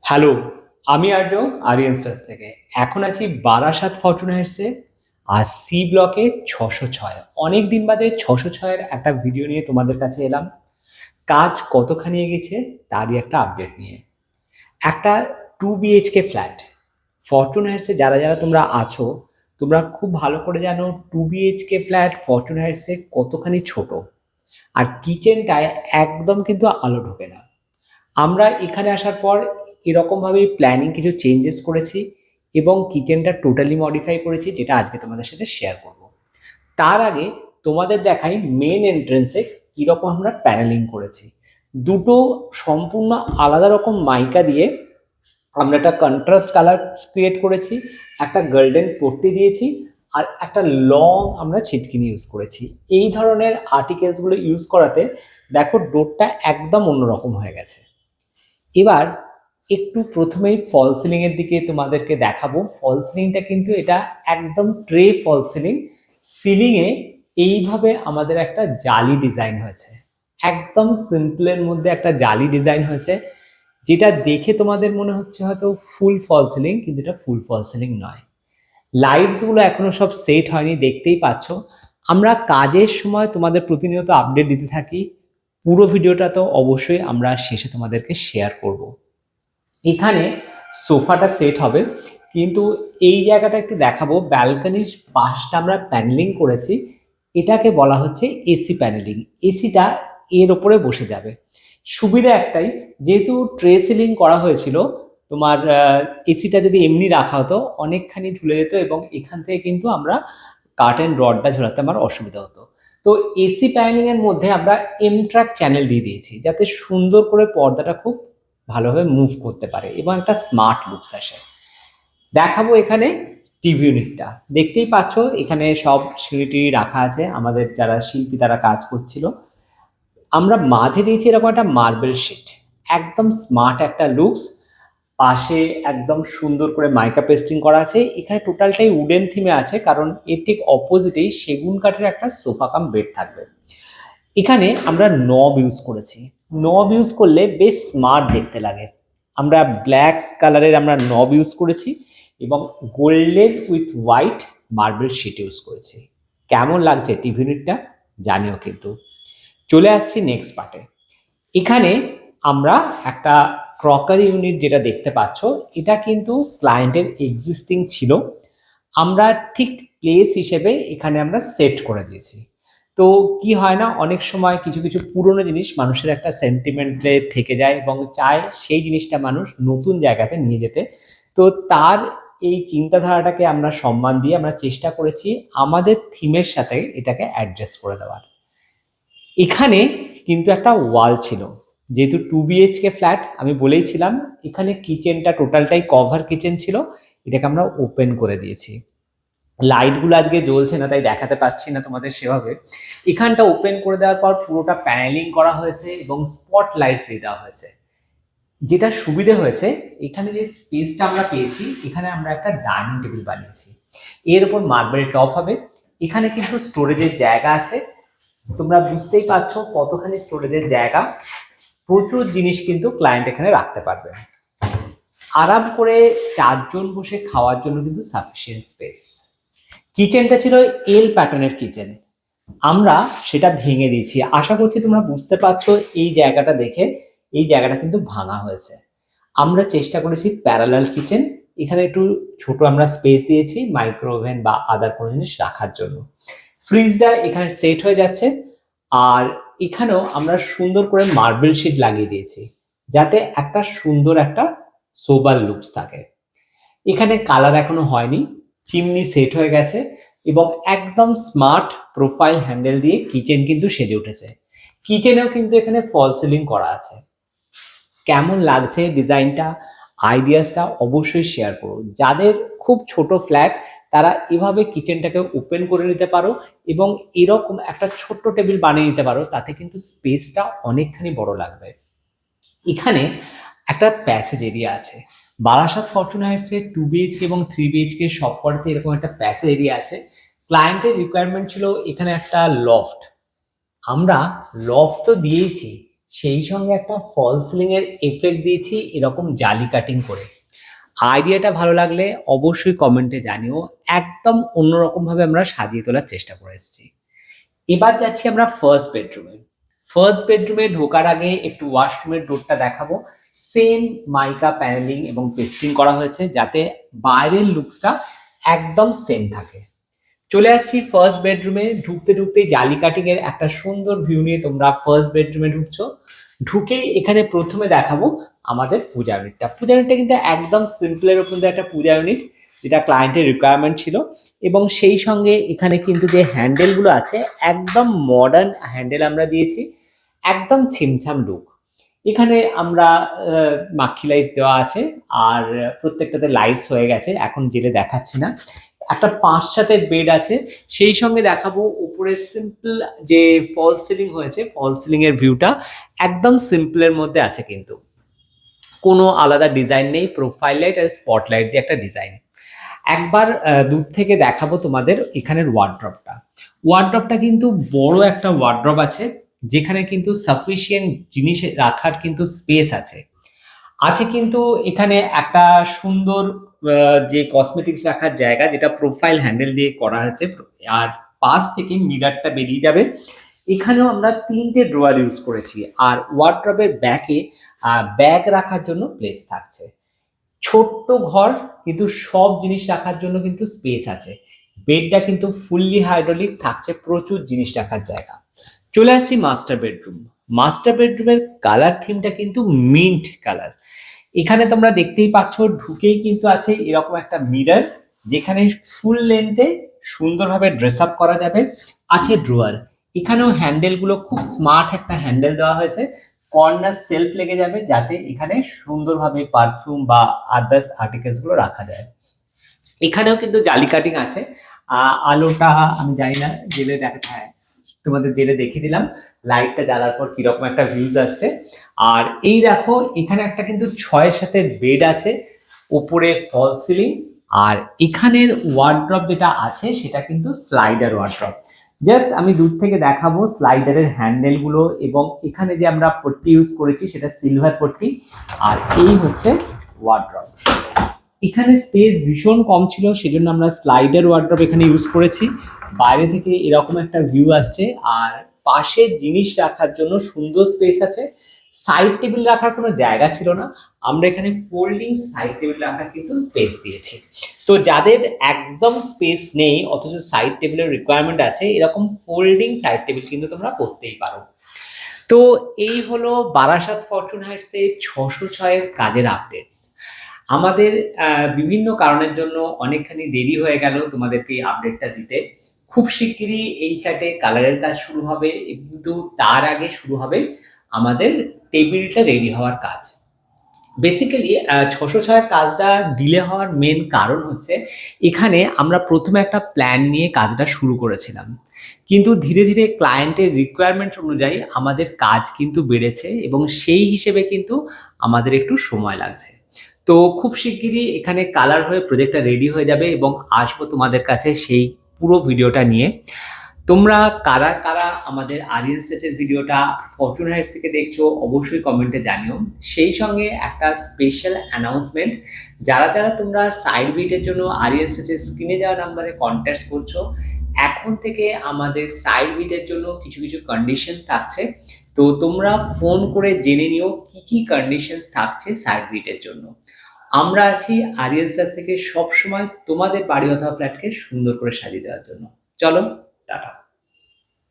Hello, আমি আর্য আরিয়ানস্টার্স থেকে। এখন আছি বারাসাত ফরচুন হাইটসে আর সি ব্লকে ৬০৬। অনেক দিন বাদে ৬০৬ এর একটা ভিডিও নিয়ে তোমাদের কাছে এলাম। কাজ কতখানি এগেছে তারই একটা আপডেট নিয়ে। একটা 2 BHK ফ্ল্যাট ফরচুন হাইটসে যারা যারা তোমরা আছো, তোমরা খুব ভালো করে জানো 2 BHK ফ্ল্যাট ফরচুন হাইটসে কতখানি ছোট। আর কিচেনটায় একদম কিন্তু আলো ঢোকে না। আমরা এখানে আসার পর এরকমভাবেই প্ল্যানিং কিছু চেঞ্জেস করেছি এবং কিচেনটা টোটালি মডিফাই করেছি, যেটা আজকে তোমাদের সাথে শেয়ার করব। তার আগে তোমাদের দেখাই মেন এন্ট্রেন্সে কীরকম আমরা প্যানেলিং করেছি। দুটো সম্পূর্ণ আলাদা রকম মাইকা দিয়ে আমরা একটা কন্ট্রাস্ট কালার ক্রিয়েট করেছি, একটা গোল্ডেন পট্টি দিয়েছি, আর একটা লং আমরা ছিটকিনি ইউজ করেছি। এই ধরনের আর্টিকেলসগুলো ইউজ করাতে দেখো ডোরটা একদম অন্যরকম হয়ে গেছে। এবার একটু প্রথমেই ফল সিলিং এর দিকে তোমাদেরকে দেখাবো। ফল সিলিংটা কিন্তু এটা একদম ট্রে ফল সিলিং। সিলিং এ এইভাবে আমাদের একটা জালি ডিজাইন হয়েছে, একদম সিম্পলের মধ্যে একটা জালি ডিজাইন হয়েছে, যেটা দেখে তোমাদের মনে হচ্ছে হয়তো ফুল ফল সিলিং, কিন্তু এটা ফুল ফল সিলিং নয়। লাইটস গুলো এখনো সব সেট হয়নি, দেখতেই পাচ্ছ। আমরা কাজের সময় তোমাদের প্রতিনিয়ত আপডেট দিতে থাকি। পুরো ভিডিওটা তো অবশ্যই আমরা শেষে তোমাদেরকে শেয়ার করব। এখানে সোফাটা সেট হবে, কিন্তু এই জায়গাটা একটু দেখাবো। ব্যালকনির পাশটা আমরা প্যানেলিং করেছি, এটাকে বলা হচ্ছে এসি প্যানেলিং। এসিটা এর ওপরে বসে যাবে। সুবিধা একটাই, যেহেতু ট্রে সিলিং করা হয়েছিল, তোমার এসিটা যদি এমনি রাখা হতো অনেকখানি ঝুলে যেত এবং এখান থেকে কিন্তু আমরা কার্টেন রডটা ঝোলাতে আমার অসুবিধা হতো। তো এসি প্যানেলিং এর মধ্যে আমরা এমট্রাক চ্যানেল দিয়ে দিয়েছি, যাতে সুন্দর করে পর্দাটা খুব ভালোভাবে মুভ করতে পারে এবং একটা স্মার্ট লুকস আসে। দেখাবো এখানে টিভি ইউনিটটা। দেখতেই পাচ্ছ এখানে সব সিঁড়িটি রাখা আছে, আমাদের যারা শিল্পী তারা কাজ করছিল। আমরা মাঝে দিয়েছি এরকম একটা মার্বেল শিট, একদম স্মার্ট একটা লুকস। পাশে একদম সুন্দর করে মাইকা পেস্টিং করা আছে। এখানে টোটালটাই উডেন থিমে আছে, কারণ এর ঠিক অপোজিটেই সেগুন কাঠের একটা সোফা কাম বেড থাকবে। এখানে আমরা নব ইউজ করেছি। নব ইউজ করলে বেশ স্মার্ট দেখতে লাগে। আমরা ব্ল্যাক কালারের আমরা নব ইউজ করেছি এবং golden with white marble sheet use করেছি। কেমন লাগছে টিভি ইউনিটটা জানিও কিন্তু। চলে আসছি নেক্সট পার্টে। এখানে আমরা একটা ক্রকারি ইউনিট যেটা দেখতে পাচ্ছ, এটা কিন্তু ক্লায়েন্টের এক্সিস্টিং ছিল। আমরা ঠিক প্লেস হিসেবে এখানে আমরা সেট করে দিয়েছি। তো কি হয় না, অনেক সময় কিছু কিছু পুরনো জিনিস মানুষের একটা সেন্টিমেন্টে থেকে যায় এবং চায় সেই জিনিসটা মানুষ নতুন জায়গাতে নিয়ে যেতে। তো তার এই চিন্তাধারাটাকে আমরা সম্মান দিয়ে আমরা চেষ্টা করেছি আমাদের থিমের সাথে এটাকে অ্যাডজাস্ট করে দেওয়ার। এখানে কিন্তু একটা ওয়াল ছিল, যেহেতু 2 BHK ফ্ল্যাট আমি বলেইছিলাম, এখানে কিচেনটা টোটালটাই কভার কিচেন ছিল, এটাকে আমরা ওপেন করে দিয়েছি। লাইটগুলো আজকে জ্বলছে না তাই দেখাতে পাচ্ছি না তোমাদের সেভাবে। এখানটা ওপেন করে দেওয়ার পর পুরোটা প্যানেলিং করা হয়েছে এবং স্পট লাইটস দিয়ে দেওয়া হয়েছে। যেটা সুবিধে হয়েছে, এখানে যে স্পেসটা আমরা পেয়েছি, এখানে আমরা একটা ডাইনিং টেবিল বানিয়েছি। এর উপর মার্বেল টপ হবে। এখানে কিন্তু স্টোরেজের জায়গা আছে, তোমরা বুঝতেই পারছো কতখানি স্টোরেজের জায়গা। প্রচুর জিনিস কিন্তু ক্লায়েন্ট এখানে রাখতে পারবে। আরাম করে 4 জন বসে খাওয়ার জন্য কিন্তু সাফিসিয়েন্ট স্পেস। কিচেনটা ছিল এল প্যাটার্নের কিচেন, আমরা সেটা ভেঙে দিয়েছি। আশা করছি তোমরা বুঝতে পারছো এই জায়গাটা দেখে, এই জায়গাটা কিন্তু ভাঙা হয়েছে। আমরা চেষ্টা করেছি প্যারালাল কিচেন। এখানে একটু ছোট আমরা স্পেস দিয়েছি মাইক্রো ওভেন বা আদার কোনো জিনিস রাখার জন্য। ফ্রিজটা এখানে সেট হয়ে যাচ্ছে। আর এখানেও আমরা সুন্দর করে মার্বেল শিট লাগিয়ে দিয়েছি, যাতে একটা সুন্দর একটা সোবার লুকস থাকে। এখানে কালার এখনো হয়নি, চিমনি সেট হয়ে গেছে এবং একদম স্মার্ট প্রোফাইল হ্যান্ডেল দিয়ে কিচেন কিন্তু সেজে উঠেছে। কিচেনেও কিন্তু এখানে ফল সিলিং করা আছে। কেমন লাগছে ডিজাইনটা, আইডিয়াসটা অবশ্যই শেয়ার করো। যাদের খুব ছোট ফ্ল্যাট তারা এভাবে কিচেনটাকে ওপেন করে নিতে পারো এবং এরকম একটা ছোট্ট টেবিল বানিয়ে নিতে পারো, তাতে কিন্তু স্পেসটা অনেকখানি বড় লাগবে। এখানে একটা প্যাসেজ এরিয়া আছে। বারাসাত ফরচুন হাইটসে 2 BHK এবং 3 BHK সব কটাতে এরকম একটা প্যাসেজ এরিয়া আছে। ক্লায়েন্টের রিকোয়ারমেন্ট ছিল এখানে একটা লফট। আমরা লফট তো দিয়েছি, সেই সঙ্গে একটা ফল সিলিং এর এফেক্ট দিয়েছি এরকম জালি কাটিং করে। আইডিয়াটা ভালো লাগলে অবশ্যই কমেন্টে জানিও। একদম অন্যরকম ভাবে আমরা সাজিয়ে তোলার চেষ্টা করে এসেছি। এবার যাচ্ছি আমরা ফার্স্ট বেডরুমে। ফার্স্ট বেডরুমে ঢোকার আগে একটু ওয়াশরুমের ডোরটা দেখাবো। সেম মাইকা প্যানেলিং এবং পেস্টিং করা হয়েছে যাতে বাইরের লুকসটা একদম সেম থাকে। চলে আসছি ফার্স্ট বেডরুমে। ঢুকতে ঢুকতেই জালি কাটিং এর একটা সুন্দর ভিউ নিয়ে তোমরা ফার্স্ট বেডরুমে ঢুকছো। ঢুকেই এখানে প্রথমে দেখাবো আমাদের পূজা ইউনিটটা। পূজা ইউনিটটা কিন্তু একদম সিম্পলের উপর দিয়ে একটা পূজা ইউনিট, যেটা ক্লায়েন্টের রিকোয়ারমেন্ট ছিল। এবং সেই সঙ্গে এখানে কিন্তু যে হ্যান্ডেলগুলো আছে একদম মডার্ন হ্যান্ডেল আমরা দিয়েছি, একদম ছিমছাম লুক। এখানে আমরা মাক্খি লাইটস দেওয়া আছে, আর প্রত্যেকটাতে লাইটস হয়ে গেছে, এখন জেলে দেখাচ্ছি না। একটা 5-7 বেড আছে। সেই সঙ্গে দেখাবো উপরে সিম্পল যে ফল সিলিং হয়েছে, ফল সিলিং এর ভিউটা একদম সিম্পলের মধ্যে আছে, কিন্তু কোনো আলাদা ডিজাইন নেই। প্রোফাইল লাইট আর স্পটলাইট দিয়ে একটা ডিজাইন। একবার দূর থেকে দেখাবো তোমাদের এখানের ওয়ার্ড্রপটা। ওয়ার্ড্রপটা কিন্তু বড় একটা ওয়ার্ড্রপ আছে, যেখানে কিন্তু সাফিসিয়েন্ট জিনিস রাখার কিন্তু স্পেস আছে। কিন্তু এখানে একটা সুন্দর যে কসমেটিক্স রাখার জায়গা, যেটা প্রোফাইল হ্যান্ডেল দিয়ে করা হয়েছে, আর পাশ থেকে মিরারটা বেরিয়ে যাবে। এখানেও আমরা 3টে ড্রয়ার ইউজ করেছি, আর ওয়ার্ড্রপের ব্যাকে ব্যাগ রাখার জন্য প্লেস থাকছে। ছোট্ট ঘর, কিন্তু সব জিনিস রাখার জন্য কিন্তু স্পেস আছে। বেডটা কিন্তু ফুললি হাইড্রোলিক, থাকছে প্রচুর জিনিস রাখার জায়গা। চলে আসছি মাস্টার বেডরুম। মাস্টার বেডরুমের কালার থিমটা কিন্তু মিন্ট কালার। এখানে তোমরা দেখতেই পাচ্ছ, ঢুকেই কিন্তু আছে এরকম একটা মিরর, যেখানে ফুল লেন্থে সুন্দরভাবে ড্রেস আপ করা যাবে। আছে ড্রয়ার, এখানেও হ্যান্ডেলগুলো খুব স্মার্ট একটা হ্যান্ডেল দেওয়া হয়েছে। কর্নার সেলফ লেগে যাবে যাতে এখানে সুন্দরভাবে পারফিউম বা আদার্স আর্টিকেলস গুলো রাখা যায়। এখানেও কিন্তু জালি কাটিং আছে। আলোটা আমি জানি না, জেলে দেখা, হ্যাঁ তোমাদের জেলে দেখিয়ে দিলাম লাইটটা জ্বালার পর কিরকম একটা ভিউজ আসছে। আর এই দেখো, এখানে একটা কিন্তু 6-7 বেড আছে, উপরে ফল সিলিং। আর এখানের ওয়ার্ড্রপ যেটা আছে সেটা কিন্তু স্লাইডার ওয়ার্ড্রপ। জাস্ট আমি দূর থেকে দেখাবো স্লাইডারের হ্যান্ডেল গুলো, এবং এখানে যে আমরা পট্টি ইউজ করেছি সেটা সিলভার পট্টি। আর এই হচ্ছে ওয়ার্ড্রপ। এখানে স্পেস ভীষণ কম ছিল, সেজন্য আমরা স্লাইডার ওয়ার্ড্রপ এখানে ইউজ করেছি। বাইরে থেকে এরকম একটা ভিউ আসছে, আর পাশে জিনিস রাখার জন্য সুন্দর স্পেস আছে। সাইড টেবিল রাখার কোনো জায়গা ছিল না, আমরা এখানে ফোল্ডিং সাইড টেবিল রাখার কিন্তু স্পেস দিয়েছি। তো যাদের একদম স্পেস নেই অথচ সাইড টেবিলের রিকোয়ারমেন্ট আছে, এরকম ফোল্ডিং সাইড টেবিল কিন্তু তোমরা করতেই পারো। তো এই হলো বারাসাত ফরচুন হাইটসে 606-এর কাজের আপডেটস। আমাদের বিভিন্ন কারণের জন্য অনেকখানি দেরি হয়ে গেল তোমাদেরকে এই আপডেটটা দিতে। খুব শিগগিরই এই ফ্ল্যাটে কালারের কাজ শুরু হবে, কিন্তু তার আগে শুরু হবে আমাদের টেবিলটা রেডি হওয়ার কাজ। বেসিক্যালি 606 কাজটা ডিলে হওয়ার মেন কারণ হচ্ছে, এখানে আমরা প্রথমে একটা প্ল্যান নিয়ে কাজটা শুরু করেছিলাম, কিন্তু ধীরে ধীরে ক্লায়েন্টের রিকোয়ারমেন্ট অনুযায়ী আমাদের কাজ কিন্তু বেড়েছে, এবং সেই হিসেবে কিন্তু আমাদের একটু সময় লাগছে। তো খুব শিগগিরই এখানে কালার হয়ে প্রজেক্টটা রেডি হয়ে যাবে, এবং আসবো তোমাদের কাছে সেই পুরো ভিডিওটা নিয়ে। তোমরা কারা কারা আমাদের আরিয়ান স্টেচের ভিডিওটা ফরচুন হাইটস থেকে দেখছো অবশ্যই কমেন্টে জানিও। সেই সঙ্গে একটা স্পেশাল অ্যানাউন্সমেন্ট, যারা যারা তোমরা সাইড বিটের জন্য আরিয়ান স্টেচের স্ক্রিনে দেওয়া নাম্বারে কন্ট্যাক্ট করছো, এখন থেকে আমাদের সাইড বিটের জন্য কিছু কিছু কন্ডিশনস থাকছে। তো তোমরা ফোন করে জেনে নিও কি কি কন্ডিশনস থাকছে সাইড বিটের জন্য। আমরা আছি আরিয়ান স্টেচ থেকে সবসময় তোমাদের বাড়ি অথবা ফ্ল্যাটকে সুন্দর করে সাজিয়ে দেওয়ার জন্য। চলো, টাটা।